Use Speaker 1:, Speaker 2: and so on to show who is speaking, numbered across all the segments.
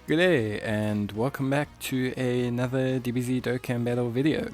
Speaker 1: Good day, and welcome back to another DBZ Dokkan Battle video.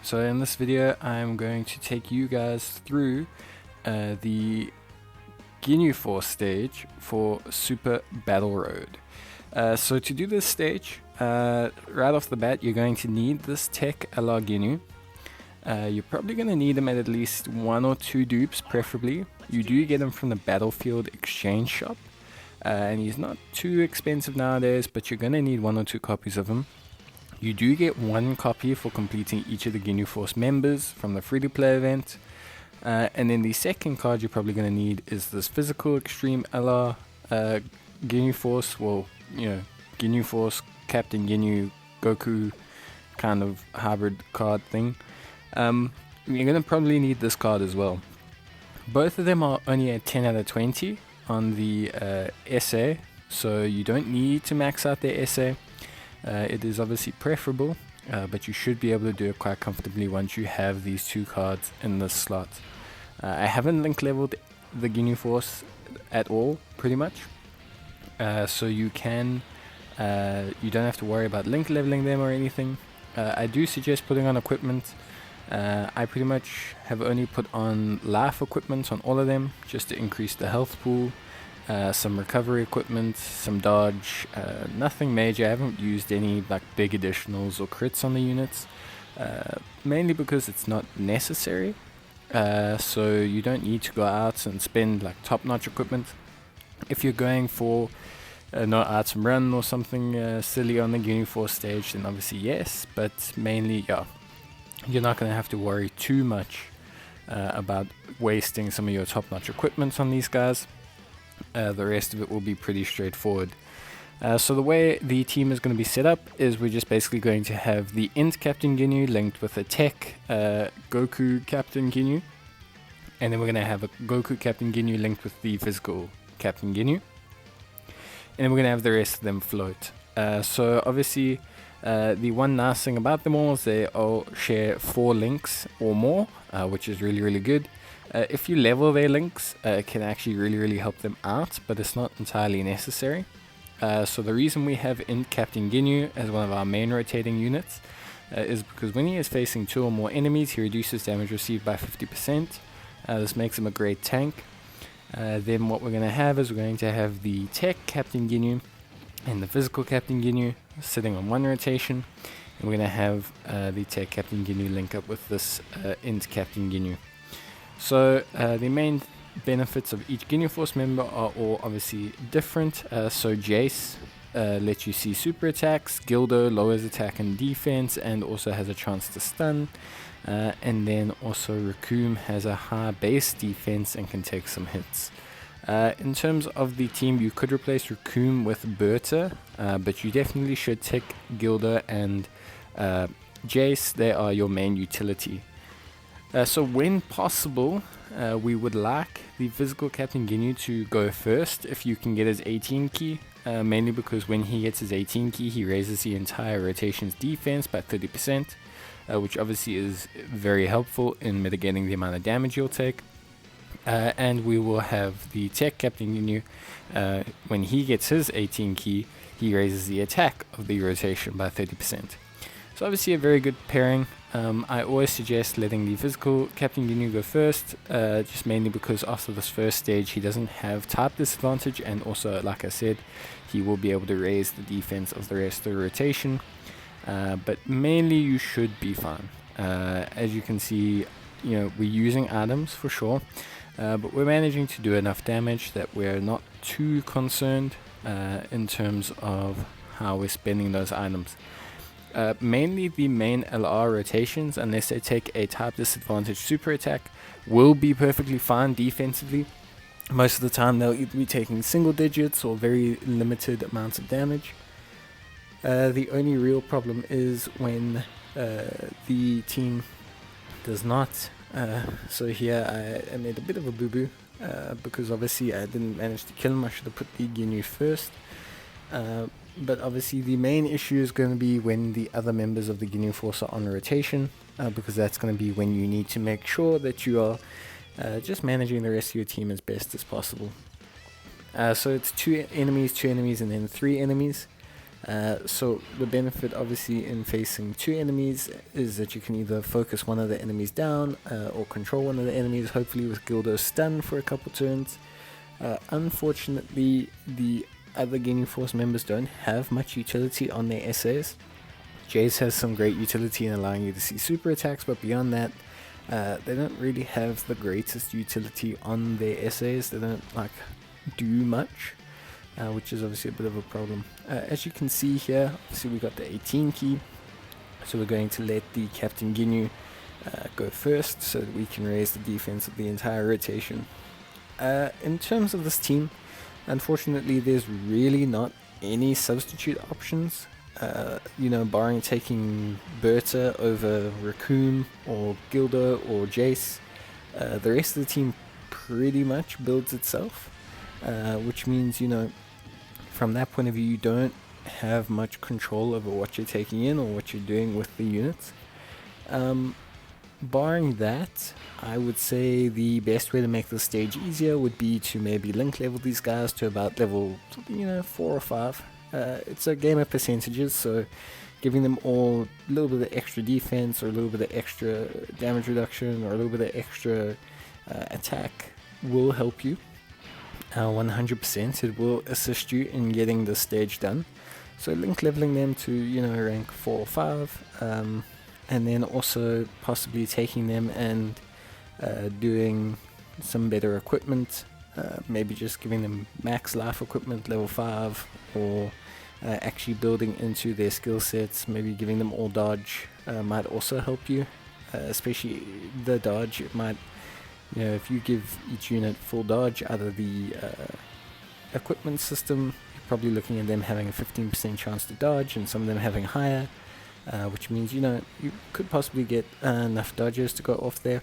Speaker 1: So in this video, I'm going to take you guys through the Ginyu Force stage for Super Battle Road. So to do this stage, right off the bat, you're going to need this tech a la Ginyu. You're probably going to need them at least 1 or 2 dupes, preferably. You do get them from the Battlefield Exchange shop. And he's not too expensive nowadays, but you're going to need 1 or 2 copies of him. You do get 1 copy for completing each of the Ginyu Force members from the free-to-play event. And then the second card you're probably going to need is this Physical Extreme LR Ginyu Force, Ginyu Force, Captain Ginyu, Goku kind of hybrid card thing. You're going to probably need this card as well. Both of them are only at 10 out of 20 on the essay, so you don't need to max out their essay. It is obviously preferable, but you should be able to do it quite comfortably once you have these 2 cards in this slot. I haven't link leveled the Ginyu Force at all, pretty much, so you don't have to worry about link leveling them or anything. I do suggest putting on equipment. I pretty much have only put on life equipment on all of them, just to increase the health pool, some recovery equipment, some dodge, nothing major. I haven't used any like big additionals or crits on the units, mainly because it's not necessary. So you don't need to go out and spend like top-notch equipment. If you're going for no arts and run or something silly on the Ginyu Force stage, then obviously yes, but mainly you're not going to have to worry too much about wasting some of your top-notch equipment on these guys. The rest of it will be pretty straightforward. So the way the team is going to be set up is we're just basically going to have the Int Captain Ginyu linked with a Tech Goku Captain Ginyu. And then we're going to have a Goku Captain Ginyu linked with the Physical Captain Ginyu. And then we're going to have the rest of them float. So obviously, the one nice thing about them all is they all share 4 links or more, which is really good. If you level their links, it can actually really help them out, but it's not entirely necessary. So the reason we have Int Captain Ginyu as one of our main rotating units is because when he is facing 2 or more enemies, he reduces damage received by 50%. This makes him a great tank. Then what we're going to have is we're going to have the Tech Captain Ginyu and the Physical Captain Ginyu sitting on 1 rotation, and we're going to have the Tech Captain Ginyu link up with this Int Captain Ginyu. So the main benefits of each Ginyu Force member are all obviously different. So Jace lets you see super attacks, Gildo lowers attack and defense and also has a chance to stun, and then also Raccoon has a high base defense and can take some hits. In terms of the team, you could replace Raccoon with Berta, but you definitely should take Gilda and Jace. They are your main utility. So when possible, we would like the Physical Captain Ginyu to go first if you can get his 18 key, mainly because when he gets his 18 key, he raises the entire rotation's defense by 30%, which obviously is very helpful in mitigating the amount of damage you'll take. And we will have the Tech Captain Ginyu, when he gets his 18 key, he raises the attack of the rotation by 30%. So obviously a very good pairing. I always suggest letting the Physical Captain Ginyu go first, just mainly because after this first stage he doesn't have type disadvantage, and also, like I said, he will be able to raise the defense of the rest of the rotation. But mainly you should be fine. As you can see, we're using items for sure, but we're managing to do enough damage that we're not too concerned in terms of how we're spending those items. Mainly the main LR rotations, unless they take a type disadvantage super attack, will be perfectly fine defensively. Most of the time they'll either be taking single digits or very limited amounts of damage. The only real problem is when the team does not. So here I made a bit of a boo-boo, because obviously I didn't manage to kill him. I should have put the Ginyu first. But obviously the main issue is going to be when the other members of the Ginyu Force are on rotation, because that's going to be when you need to make sure that you are just managing the rest of your team as best as possible. So it's two enemies, and then 3 enemies. So the benefit obviously in facing 2 enemies is that you can either focus one of the enemies down or control one of the enemies, hopefully with Gildo's stun for a couple turns. Unfortunately, the other Ginyu Force members don't have much utility on their essays. Jace has some great utility in allowing you to see super attacks, but beyond that, they don't really have the greatest utility on their essays. They don't do much, which is obviously a bit of a problem. As you can see here, obviously we got the 18 key, so we're going to let the Captain Ginyu go first so that we can raise the defense of the entire rotation. In terms of this team, unfortunately there's really not any substitute options. Barring taking Berta over Raccoon or Gildo or Jace, the rest of the team pretty much builds itself, which means, from that point of view, you don't have much control over what you're taking in or what you're doing with the units. Barring that, I would say the best way to make the stage easier would be to maybe link level these guys to about level 4 or 5. It's a game of percentages, so giving them all a little bit of extra defense or a little bit of extra damage reduction or a little bit of extra attack will help you. 100% it will assist you in getting the stage done. So link leveling them to rank 4 or 5, and then also possibly taking them and doing some better equipment, maybe just giving them max life equipment level 5, or actually building into their skill sets, maybe giving them all dodge might also help you, especially the dodge. It might, if you give each unit full dodge out of the equipment system, you're probably looking at them having a 15% chance to dodge and some of them having higher, which means you could possibly get enough dodges to go off there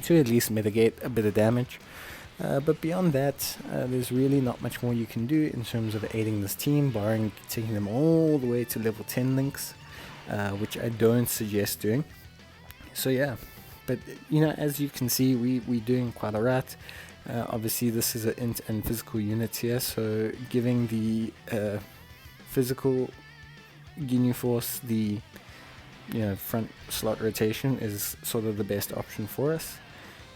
Speaker 1: to at least mitigate a bit of damage. But beyond that, there's really not much more you can do in terms of aiding this team, barring taking them all the way to level 10 links, which I don't suggest doing. So yeah, but as you can see, we're doing quite alright. Obviously this is an int and physical units here, so giving the physical Ginyu Force the front slot rotation is sort of the best option for us.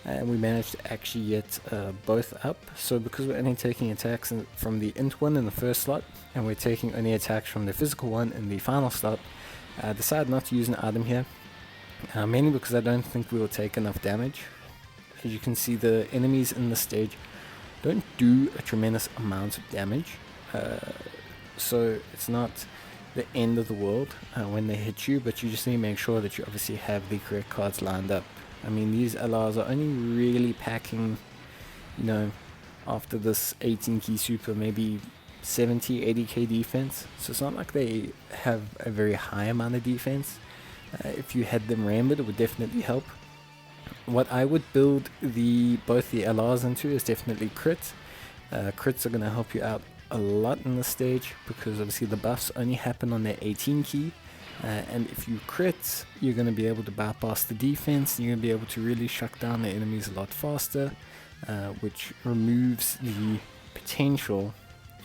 Speaker 1: And we managed to actually get both up. So because we're only taking attacks from the int one in the first slot, and we're taking only attacks from the physical one in the final slot, I decided not to use an item here, mainly because I don't think we will take enough damage. As you can see, the enemies in the stage don't do a tremendous amount of damage, so it's not the end of the world when they hit you, but you just need to make sure that you obviously have the correct cards lined up. I mean, these LRs are only really packing, after this 18 key super, maybe 70, 80k defense. So it's not like they have a very high amount of defense. If you had them rammed, it would definitely help. What I would build both the LRs into is definitely crits. Crits are going to help you out a lot in this stage, because obviously the buffs only happen on their 18 key. And if you crit, you're going to be able to bypass the defense, and you're going to be able to really shut down the enemies a lot faster, which removes the potential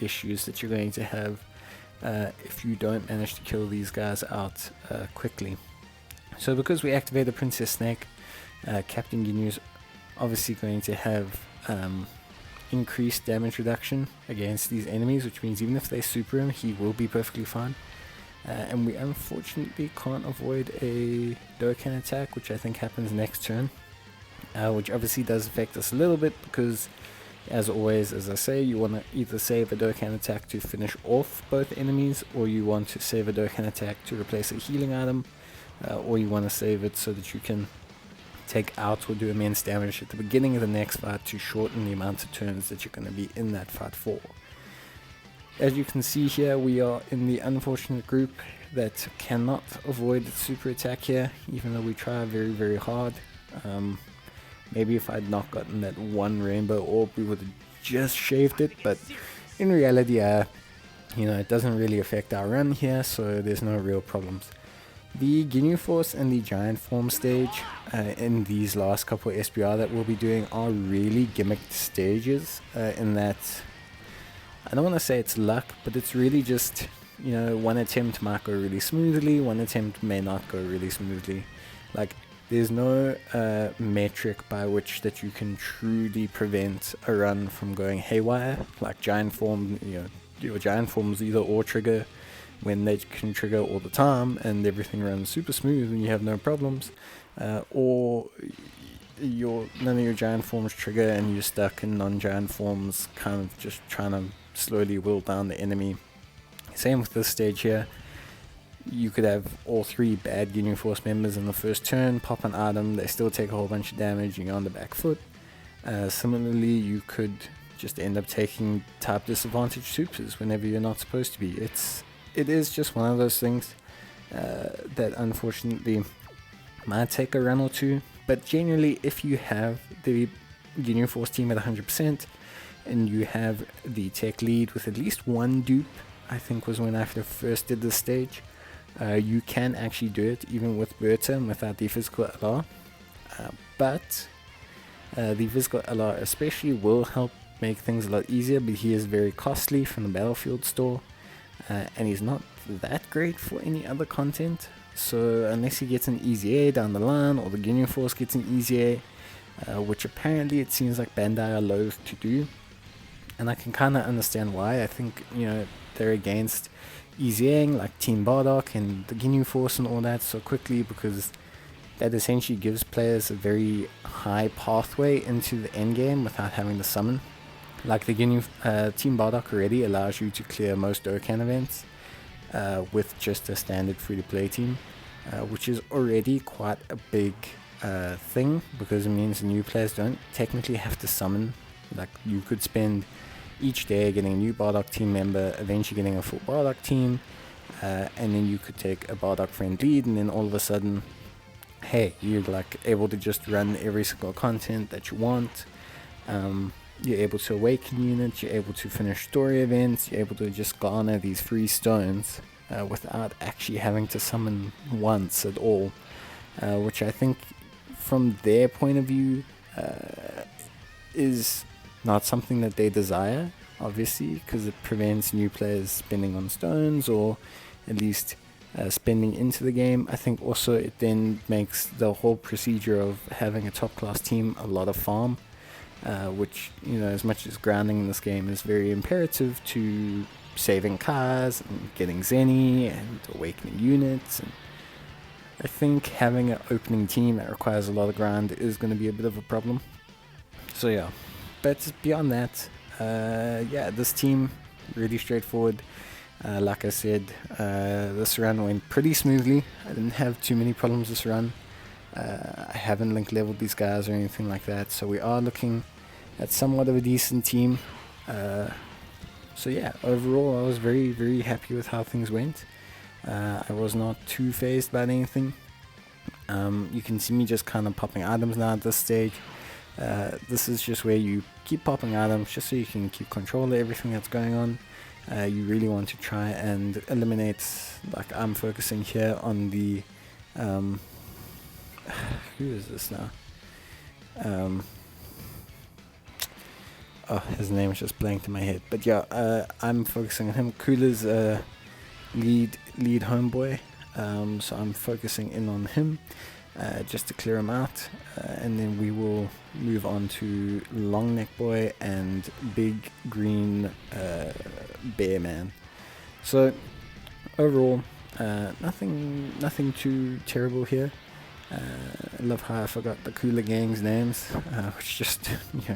Speaker 1: issues that you're going to have if you don't manage to kill these guys out quickly. So because we activated Princess Snake, Captain Ginyu is obviously going to have increased damage reduction against these enemies, which means even if they super him, he will be perfectly fine. And we unfortunately can't avoid a Dokkan attack, which I think happens next turn, which obviously does affect us a little bit, because as always, as I say, you want to either save a Dokkan attack to finish off both enemies, or you want to save a Dokkan attack to replace a healing item, or you want to save it so that you can take out or do immense damage at the beginning of the next fight to shorten the amount of turns that you're going to be in that fight for. As you can see here, we are in the unfortunate group that cannot avoid the super attack here, even though we try very, very hard. Maybe if I'd not gotten that one rainbow orb, we would have just shaved it, but in reality, it doesn't really affect our run here, so there's no real problems. The Ginyu Force and the Giant Form stage in these last couple of SBR that we'll be doing are really gimmicked stages, in that I don't want to say it's luck, but it's really just, you know, one attempt might go really smoothly, one attempt may not go really smoothly. Like, there's no metric by which that you can truly prevent a run from going haywire. Like giant form, you know, your giant forms either or trigger when they can trigger all the time and everything runs super smooth and you have no problems, or none of your giant forms trigger and you're stuck in non-giant forms, kind of just trying to slowly whittle down the enemy. Same with this stage here. You could have all three bad Ginyu Force members in the first turn, pop an item, they still take a whole bunch of damage and you're on the back foot. Similarly, you could just end up taking type disadvantage supers whenever you're not supposed to be. It is just one of those things that unfortunately might take a run or two, but generally if you have the Ginyu Force team at 100% and you have the tech lead with at least one dupe, I think was when I first did this stage, you can actually do it even with Berta and without the physical LR, but the physical LR especially will help make things a lot easier, but he is very costly from the battlefield store, and he's not that great for any other content. So unless he gets an easy A down the line, or the Ginyu Force gets an easy A, which apparently it seems like Bandai are loath to do, and I can kind of understand why. I think, you know, they're against easying like Team Bardock and the Ginyu Force and all that so quickly, because that essentially gives players a very high pathway into the end game without having to summon. Like the Team Bardock already allows you to clear most Dokkan events with just a standard free-to-play team, which is already quite a big thing, because it means new players don't technically have to summon. Like, you could spend each day getting a new Bardock team member, eventually getting a full Bardock team, and then you could take a Bardock friend lead, and then all of a sudden, hey, you're like able to just run every single content that you want. You're able to awaken units, you're able to finish story events, you're able to just garner these free stones without actually having to summon once at all, which I think from their point of view is not something that they desire, obviously, because it prevents new players spending on stones, or at least spending into the game. I think also it then makes the whole procedure of having a top class team a lot of farm, which, you know, as much as grounding in this game is very imperative to saving cars and getting Zenny and awakening units, and I think having an opening team that requires a lot of grind is going to be a bit of a problem. So yeah, but beyond that, yeah, this team really straightforward. Like I said, this run went pretty smoothly. I didn't have too many problems this run. I haven't link leveled these guys or anything like that, so we are looking at somewhat of a decent team. So yeah, overall I was very, very happy with how things went. I was not too phased by anything. You can see me just kind of popping items now at this stage. This is just where you keep popping items just so you can keep control of everything that's going on. You really want to try and eliminate, like I'm focusing here on the who is this now? Oh, his name is just blanked in my head. But yeah, I'm focusing on him. Cooler's lead homeboy. So I'm focusing in on him just to clear him out, and then we will move on to Long Neck Boy and Big Green Bear Man. So overall, nothing too terrible here. I love how I forgot the Cooler Gang's names, which just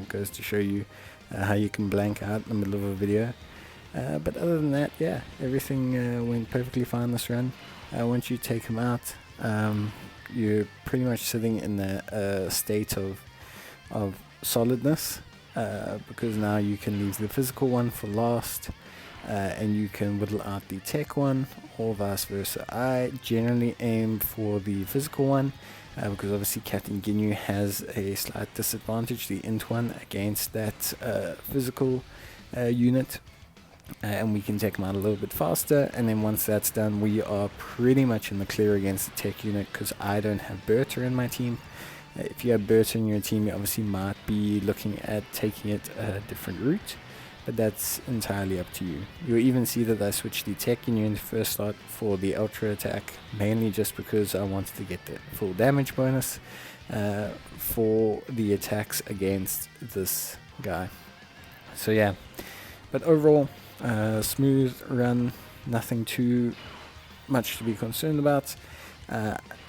Speaker 1: goes to show you how you can blank out in the middle of a video. But other than that, yeah, everything went perfectly fine this run. Once you take him out, you're pretty much sitting in a state of solidness, because now you can leave the physical one for last, and you can whittle out the tech one, or vice versa. I generally aim for the physical one, because obviously Captain Ginyu has a slight disadvantage, the int one, against that physical unit, and we can take him out a little bit faster. And then once that's done, we are pretty much in the clear against the tech unit, because I don't have Berta in my team. If you have Berta in your team, you obviously might be looking at taking it a different route. but that's entirely up to you. You'll even see that I switched the Tech Ginyu into first slot for the Ultra attack, mainly just because I wanted to get the full damage bonus for the attacks against this guy. So yeah, but overall, smooth run, nothing too much to be concerned about.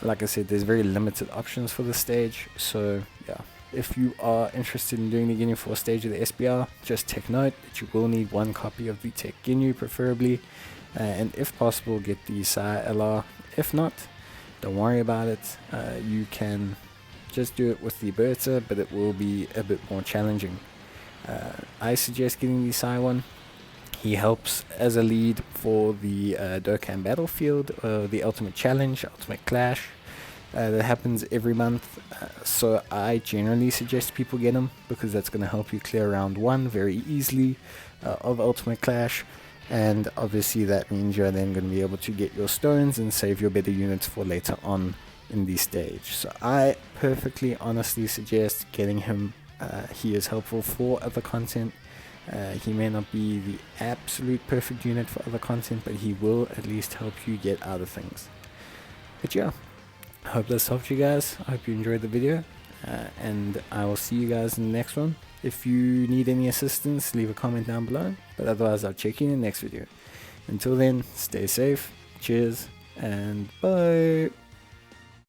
Speaker 1: Like I said, there's very limited options for the stage, so yeah. If you are interested in doing the Ginyu Force stage of the SBR, just take note that you will need one copy of the Tech Ginyu preferably, and if possible get the Sai LR. If not, don't worry about it, you can just do it with the Berta, but it will be a bit more challenging. I suggest getting the Sai one. He helps as a lead for the Dokkan Battlefield, the Ultimate Challenge, Ultimate Clash, that happens every month. So I generally suggest people get him, because that's going to help you clear round 1 very easily of Ultimate Clash. And obviously that means you're then going to be able to get your stones and save your better units for later on in the stage. So I perfectly honestly suggest getting him. He is helpful for other content. He may not be the absolute perfect unit for other content, but he will at least help you get out of things. But yeah, I hope this helped you guys. I hope you enjoyed the video, and I will see you guys in the next one. If you need any assistance, leave a comment down below, but otherwise I'll check you in the next video. Until then, stay safe, cheers, and bye.